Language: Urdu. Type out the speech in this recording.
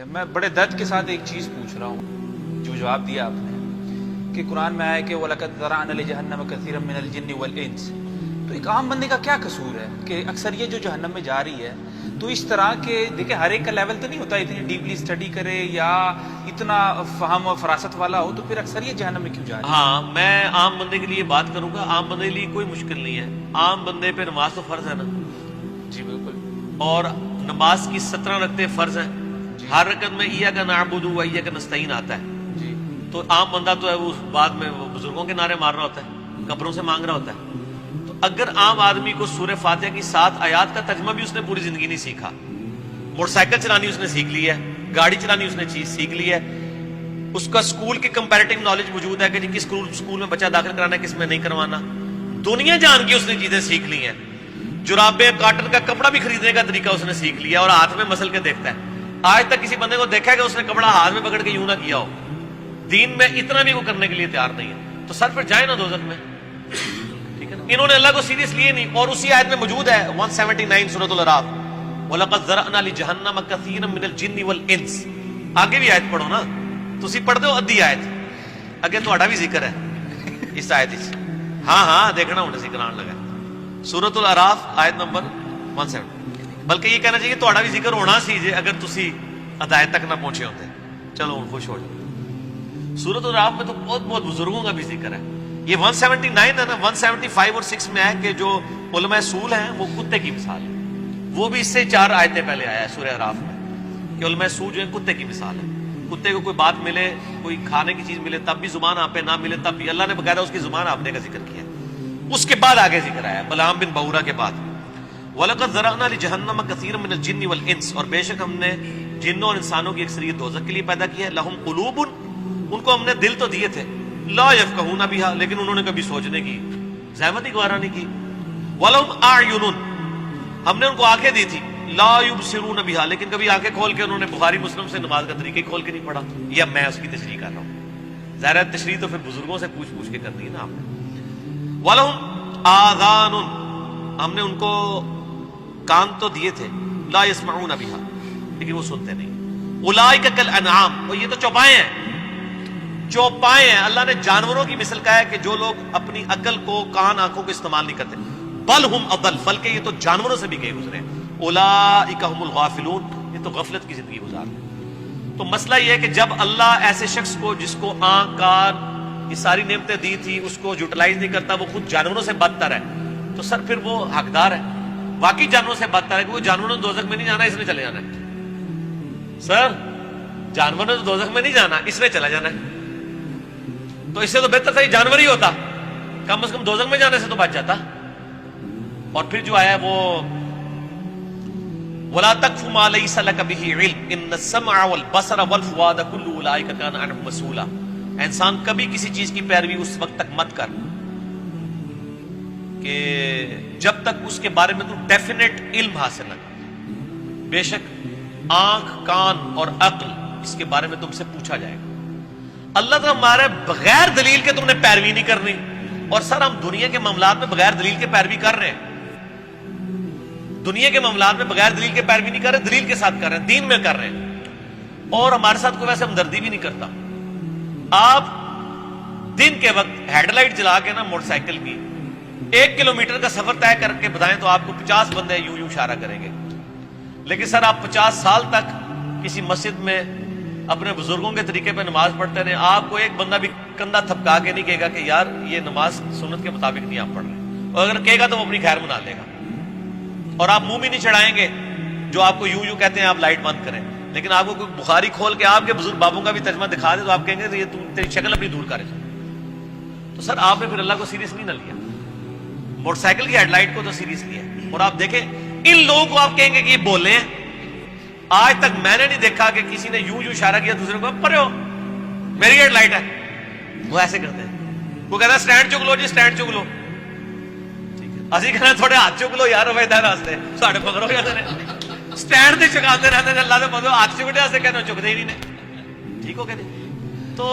میں بڑے درد کے ساتھ ایک چیز پوچھ رہا ہوں جو جواب دیا آپ نے کہ قرآن میں آیا کہ وَلَقَدْ ذَرَعْنَا لِجَهَنَّمَ كَثِيرًا مِنَ الْجِنِّ وَالْإِنسِ، تو ایک عام بندے کا کیا قصور ہے کہ اکثر یہ جو جہنم میں جا رہی ہے تو اس طرح کے دیکھیں ہر ایک کا لیول تو نہیں ہوتا اتنی ڈیپلی اسٹڈی کرے یا اتنا فہم و فراست والا ہو، تو پھر اکثر یہ جہنم میں کیوں جا رہی ہے؟ ہاں، میں عام بندے کے لیے بات کروں گا. عام بندے کے لیے کوئی مشکل نہیں ہے. عام بندے پہ نماز تو فرض ہے نا، جی بالکل. اور نماز کی 17 رکعتیں فرض ہیں. ہر رکعت میں ایاک نعبد و ایاک نستعین آتا ہے. جی تو عام بندہ تو ہے وہ بعد میں وہ بزرگوں کے نعرے مار رہا ہوتا ہے، قبروں سے مانگ رہا ہوتا ہے. تو اگر عام آدمی کو سورہ فاتحہ کی 7 آیات کا ترجمہ بھی اس نے پوری زندگی نہیں سیکھا، موٹر سائیکل چلانی اس نے سیکھ لی ہے، گاڑی چلانی اس نے چیز سیکھ لی ہے، اس کا اسکول کی کمپیریٹیو نالج موجود ہے کہ جی کس اسکول میں بچہ داخل کرانا ہے، کس میں نہیں کروانا، دنیا جان کی اس نے چیزیں سیکھ لی ہیں. جرابیں کاٹن کا کپڑا بھی خریدنے کا طریقہ اس نے سیکھ لیا اور ہاتھ میں مسل کے دیکھتا ہے. آج تک کسی بندے کو دیکھا ہے کہ اس نے کپڑا ہاتھ میں پکڑ کے یوں نہ کیا ہو. دین میں اتنا بھی وہ کرنے کے لیے تیار نہیں ہے، تو سر پھر جائے نا دوزخ میں. ٹھیک ہے نا، انہوں نے اللہ کو سیریس لیے نہیں. اور اسی آیت میں موجود ہے 179 سورۃ الاعراف، وَلَقَدْ ذَرَعْنَا لِجَهَنَّمَ كَثِيرًا مِنَ الْجِنِّ وَالْإِنسِ. آگے بھی آیت پڑھو نا، تسی پڑھ دو ادھی آیت اگے تہاڈا بھی ذکر ہے اس آیت وچ. ہاں دیکھنا ہوں ذکر آن لگا سورۃ الاعراف آیت نمبر 17. بلکہ یہ کہنا چاہیے تہاڈا بھی ذکر ہونا سی جے اگر تسی ہدایت تک نہ پہنچے ہوتے. چلو ہوں خوش ہو جاؤ. سورۃ الاعراف میں تو بہت بزرگوں کا بھی ذکر ہے. یہ 179 ہے نا، 175 اور 6 میں ہے کہ جو علماء اصول ہیں وہ کتے کی مثال ہے. وہ بھی اس سے 4 آیتیں پہلے آیا ہے سورہ اعراف میں کہ علماء اصول جو ہے کتے کی مثال ہے. کتے کو کوئی بات ملے، کوئی کھانے کی چیز ملے تب بھی زبان آپ پہ نہ ملے تب بھی اللہ نے باقاعدہ اس کی زبان آپنے کا ذکر کیا. اس کے بعد آگے ذکر آیا بلعام بن بعورہ کے بعد، وَلَقَدْ ذَرَعْنَا لِجَهَنَّمَ كَثِيرًا مِنَ الْجِنِّ وَالْإِنسِ، اور بے شک ہم نے جنوں اور انسانوں کی اکثریت دوزخ کے لیے پیدا کی ہے. لَهُمْ قُلُوبٌ، ان کو ہم نے دل تو دیے تھے، لَا يَفْقَهُونَ بِهَا، لیکن انہوں نے کبھی سوچنے کی زحمت ہی گوارا نہیں کی. وَلَهُمْ أَعْيُنٌ، ہم نے ان کو آنکھیں دی تھی، لَا يُبْصِرُونَ بِهَا، لیکن کبھی آنکھیں کھول کے انہوں نے بخاری مسلم سے نماز کا طریقہ کھول کے نہیں پڑھا. یہ اب میں اس کی تشریح کر رہا ہوں. ظاہر ہے تشریح تو پھر بزرگوں سے پوچھ کے کرنی ہے نا آپ نے. وَلَهُمْ آذان، ہم نے ان کو کان تو دیے تھے، لا يسمعون بها، لیکن وہ سنتے نہیں. اولئک کالانعام، اور یہ تو چوپائے ہیں. اللہ نے جانوروں کی مثل کہا ہے کہ جو لوگ اپنی عقل کو، کان، آنکھوں کو استعمال نہیں کرتے. بل ہم اضل، بلکہ یہ تو جانوروں سے بھی گئے گزرے. اولئک هم الغافلون، یہ تو غفلت کی زندگی گزارتے ہیں. تو مسئلہ یہ ہے کہ جب اللہ ایسے شخص کو جس کو آنکھ، کان، یہ ساری نعمتیں دی تھی اس کو یوٹیلائز نہیں کرتا، وہ خود جانوروں سے بدتر ہے، تو سر پھر وہ حقدار ہے. واقعی جانوروں سے بدتر ہے کہ وہ جانوروں نے دوزخ میں نہیں جانا، اس نے چلے جانا ہے. سر جانوروں نے دوزخ میں نہیں جانا، اس نے چلا جانا ہے. تو اس سے تو بہتر تھا یہ جانور ہی ہوتا، کم از کم دوزخ میں جانے سے تو بچ جاتا. اور پھر جو آیا وہ وَلَا تَقْفُ مَا لَيْسَ لَكَ بِهِ عِلْمٌ إِنَّ السَّمْعَ وَالْبَصَرَ وَالْفُؤَادَ كُلُّ أُولَٰئِكَ كَانَ عَنْهُ مَسْئُولًا. انسان کبھی کسی چیز کی پیروی اس وقت تک مت کر کہ جب تک اس کے بارے میں تو ڈیفینیٹ علم حاصل نہ کر. بے شک آنکھ، کان اور عقل، اس کے بارے میں تم سے پوچھا جائے گا. اللہ تو ہمارے بغیر دلیل کے تم نے پیروی نہیں کرنی. اور سر ہم دنیا کے معاملات میں بغیر دلیل کے پیروی کر رہے ہیں. دنیا کے معاملات میں بغیر دلیل کے پیروی نہیں کر رہے، دلیل کے ساتھ کر رہے ہیں، دین میں کر رہے ہیں. اور ہمارے ساتھ کوئی ویسے ہمدردی بھی نہیں کرتا. آپ دن کے وقت ہیڈ لائٹ جلا کے نا موٹر سائیکل کی 1 کلومیٹر کا سفر طے کر کے بتائیں تو آپ کو 50 بندے یوں اشارہ کریں گے. لیکن سر آپ 50 سال تک کسی مسجد میں اپنے بزرگوں کے طریقے پہ نماز پڑھتے رہے، آپ کو ایک بندہ بھی کندھا تھپکا کے نہیں کہے گا کہ یار یہ نماز سنت کے مطابق نہیں آپ پڑھ رہے. اور اگر کہے گا تو وہ اپنی خیر منا لے گا. اور آپ منہ بھی نہیں چڑھائیں گے جو آپ کو یوں کہتے ہیں آپ لائٹ بند کریں. لیکن آپ کو کوئی بخاری کھول کے آپ کے بزرگ بابوں کا بھی ترجمہ دکھا دے تو آپ کہیں گے یہ تیری شکل اپنی دور کرے. تو سر آپ نے پھر اللہ کو سیریس نہیں نہ لیا، موٹر سائیکل کی ہیڈ لائٹ کو تو سیریس لیا. اور آپ دیکھیں ان لوگوں کو آپ کہیں گے کہ یہ بولے ہیں. آج تک میں نے نہیں دیکھا کہ کسی نے یوں اشارہ کیا دوسرے کو پرے ہو میری ہیڈ لائٹ ہے. وہ ایسے کرتے ہیں. وہ کہتا ہے سٹینڈ چک لو جی، سٹینڈ چک لو. اسی کہنا تھوڑے ہاتھ چک لو یار، راستے ساڑھے پکڑو جاتے ہیں سٹینڈ سے چکاتے رہتے ہیں. اللہ سے مطلب ہاتھ چکنے سے کہنا چکتے ہی نہیں. ٹھیک ہو کہ نہیں؟ تو